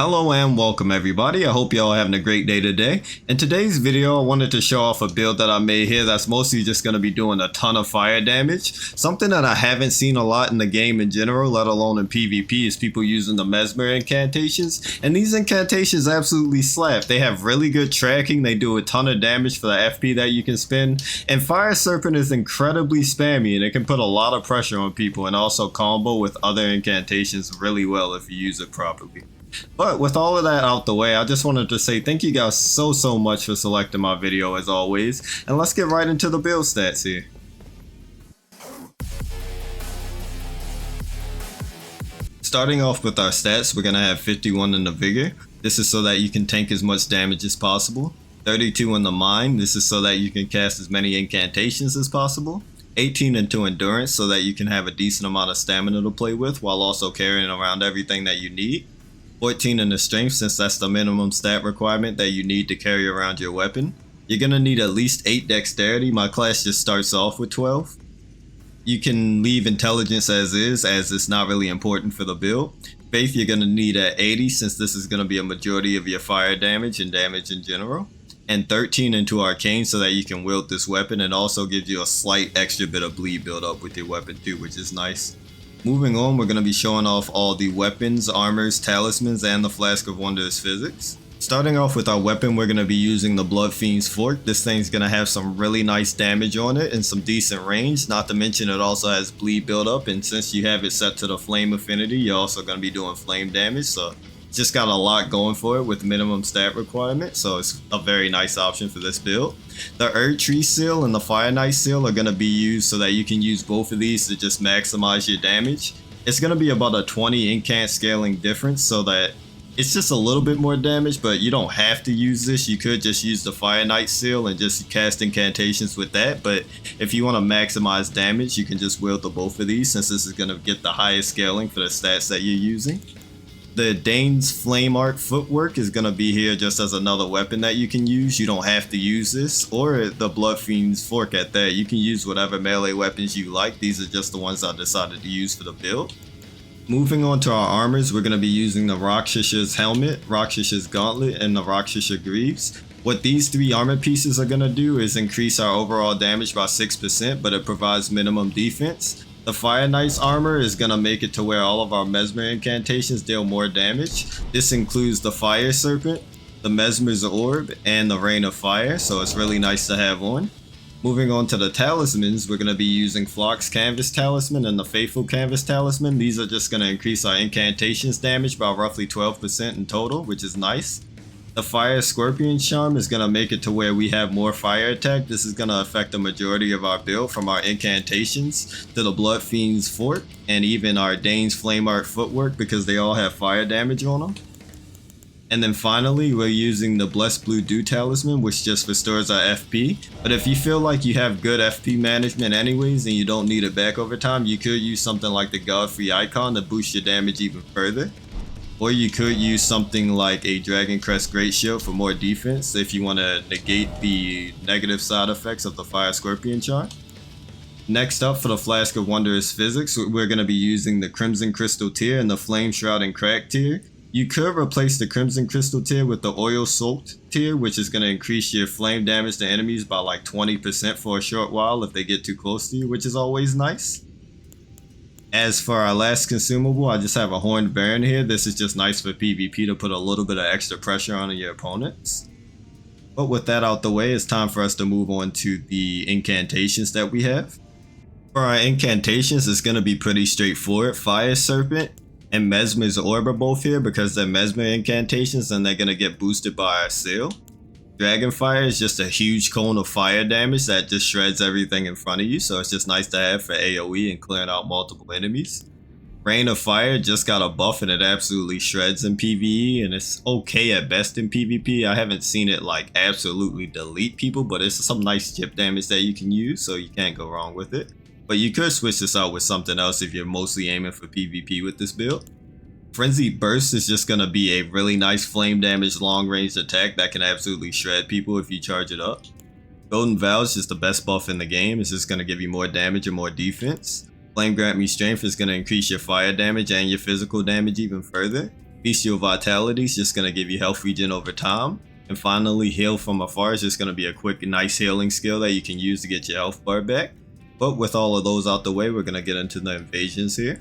Hello and welcome everybody. I hope y'all are having a great day today. In today's video, I wanted to show off a build that I made here that's mostly just going to be doing a ton of fire damage. Something that I haven't seen a lot in the game in general, let alone in PvP, is people using the Mesmer incantations. And these incantations absolutely slap. They have really good tracking, they do a ton of damage for the FP that you can spend. And Fire Serpent is incredibly spammy and it can put a lot of pressure on people and also combo with other incantations really well if you use it properly. But with all of that out the way, I just wanted to say thank you guys so much for selecting my video as always, and let's get right into the build stats here. Starting off with our stats, we're going to have 51 in the Vigor. This is so that you can tank as much damage as possible. 32 in the Mind. This is so that you can cast as many incantations as possible. 18 into Endurance, so that you can have a decent amount of stamina to play with while also carrying around everything that you need. 14 in the Strength, since that's the minimum stat requirement that you need to carry around your weapon. You're going to need at least 8 Dexterity. My class just starts off with 12. You can leave Intelligence as is, as it's not really important for the build. Faith you're going to need at 80, since this is going to be a majority of your fire damage and damage in general. And 13 into Arcane, so that you can wield this weapon, and also gives you a slight extra bit of bleed build up with your weapon too, which is nice. Moving on, we're going to be showing off all the weapons, armors, talismans, and the Flask of Wondrous Physics. Starting off with our weapon, we're going to be using the Bloodfiend's Fork. This thing's going to have some really nice damage on it and some decent range, not to mention it also has bleed buildup, and since you have it set to the flame affinity, you're also going to be doing flame damage, so it's just got a lot going for it with minimum stat requirement, so it's a very nice option for this build. The Erdtree Seal and the Fire Knight Seal are going to be used so that you can use both of these to just maximize your damage. It's going to be about a 20 incant scaling difference, so that it's just a little bit more damage, but you don't have to use this. You could just use the Fire Knight Seal and just cast incantations with that, but if you want to maximize damage, you can just wield the both of these, since this is going to get the highest scaling for the stats that you're using. The Dane's Flame Art Footwork is going to be here just as another weapon that you can use. You don't have to use this, or the Bloodfiend's Fork at that. You can use whatever melee weapons you like. These are just the ones I decided to use for the build. Moving on to our armors, we're going to be using the Rakshas's Helmet, Rakshas's Gauntlet, and the Rakshasa Greaves. What these three armor pieces are going to do is increase our overall damage by 6%, but it provides minimum defense. The Fire Knight's armor is going to make it to where all of our Mesmer incantations deal more damage. This includes the Fire Serpent, the Mesmer's Orb, and the Rain of Fire, so it's really nice to have on. Moving on to the talismans, we're going to be using Flock's Canvas Talisman and the Faithful Canvas Talisman. These are just going to increase our incantations damage by roughly 12% in total, which is nice. The Fire Scorpion Charm is going to make it to where we have more fire attack. This is going to affect the majority of our build, from our incantations to the Bloodfiend's Fork and even our Dane's Flame Art Footwork, because they all have fire damage on them. And then finally, we're using the Blessed Blue Dew Talisman, which just restores our FP. But if you feel like you have good FP management anyways and you don't need it back over time, you could use something like the Godfrey Icon to boost your damage even further. Or you could use something like a Dragon Crest Great Shield for more defense if you want to negate the negative side effects of the Fire Scorpion Charm. Next up, for the Flask of Wondrous Physics, we're going to be using the Crimson Crystal tier and the Flame Shroud and Crack tier. You could replace the Crimson Crystal tier with the Oil Soaked tier, which is going to increase your flame damage to enemies by like 20% for a short while if they get too close to you, which is always nice. As for our last consumable, I just have a Horned Baron here. This is just nice for PvP to put a little bit of extra pressure on your opponents. But with that out the way, it's time for us to move on to the incantations that we have. For our incantations, it's going to be pretty straightforward. Fire Serpent and Mesmer's Orb are both here because they're Mesmer incantations and they're going to get boosted by our seal. Dragonfire is just a huge cone of fire damage that just shreds everything in front of you, so it's just nice to have for AoE and clearing out multiple enemies. Rain of Fire just got a buff and it absolutely shreds in PvE, and it's okay at best in PvP. I haven't seen it like absolutely delete people, but it's some nice chip damage that you can use, so you can't go wrong with it. But you could switch this out with something else if you're mostly aiming for PvP with this build. Frenzied Burst is just going to be a really nice flame damage long range attack that can absolutely shred people if you charge it up. Golden Vow is just the best buff in the game. It's just going to give you more damage and more defense. Flame Grant Me Strength is going to increase your fire damage and your physical damage even further. Bestial Vitality is just going to give you health regen over time. And finally, Heal from Afar is just going to be a quick, nice healing skill that you can use to get your health bar back. But with all of those out the way, we're going to get into the invasions here.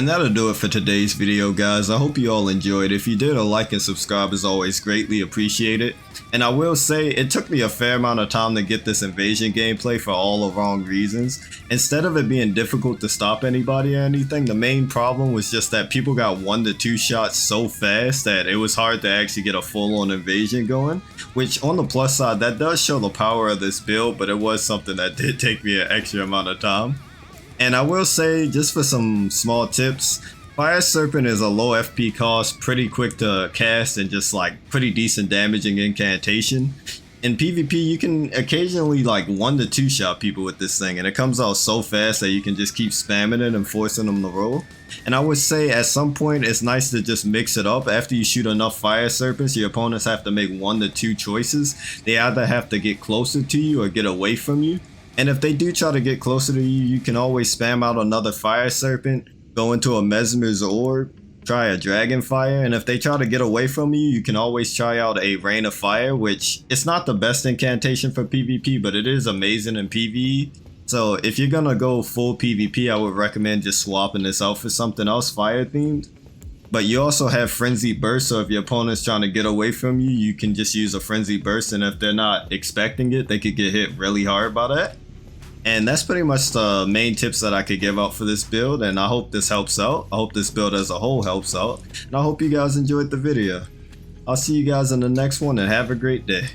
And that'll do it for today's video, guys. I hope you all enjoyed. If you did, a like and subscribe is always greatly appreciated. And I will say, it took me a fair amount of time to get this invasion gameplay for all the wrong reasons. Instead of it being difficult to stop anybody or anything, the main problem was just that people got 1 to 2 shots so fast that it was hard to actually get a full-on invasion going. Which, on the plus side, that does show the power of this build, but it was something that did take me an extra amount of time. And I will say, just for some small tips, Fire Serpent is a low FP cost, pretty quick to cast, and just like pretty decent damaging incantation. In PvP, you can occasionally like 1 to 2 shot people with this thing, and it comes out so fast that you can just keep spamming it and forcing them to roll. And I would say at some point it's nice to just mix it up. After you shoot enough Fire Serpents, your opponents have to make 1 to 2 choices. They either have to get closer to you or get away from you. And if they do try to get closer to you, you can always spam out another Fire Serpent, go into a Mesmer's Orb, try a Dragon Fire, and if they try to get away from you, you can always try out a Rain of Fire, which it's not the best incantation for PvP, but it is amazing in PvE. So if you're gonna go full PvP, I would recommend just swapping this out for something else fire themed. But you also have Frenzy Burst, so if your opponent's trying to get away from you, you can just use a Frenzy Burst, and if they're not expecting it, they could get hit really hard by that. And that's pretty much the main tips that I could give out for this build, and I hope this helps out. I hope this build as a whole helps out, and I hope you guys enjoyed the video. I'll see you guys in the next one, and have a great day.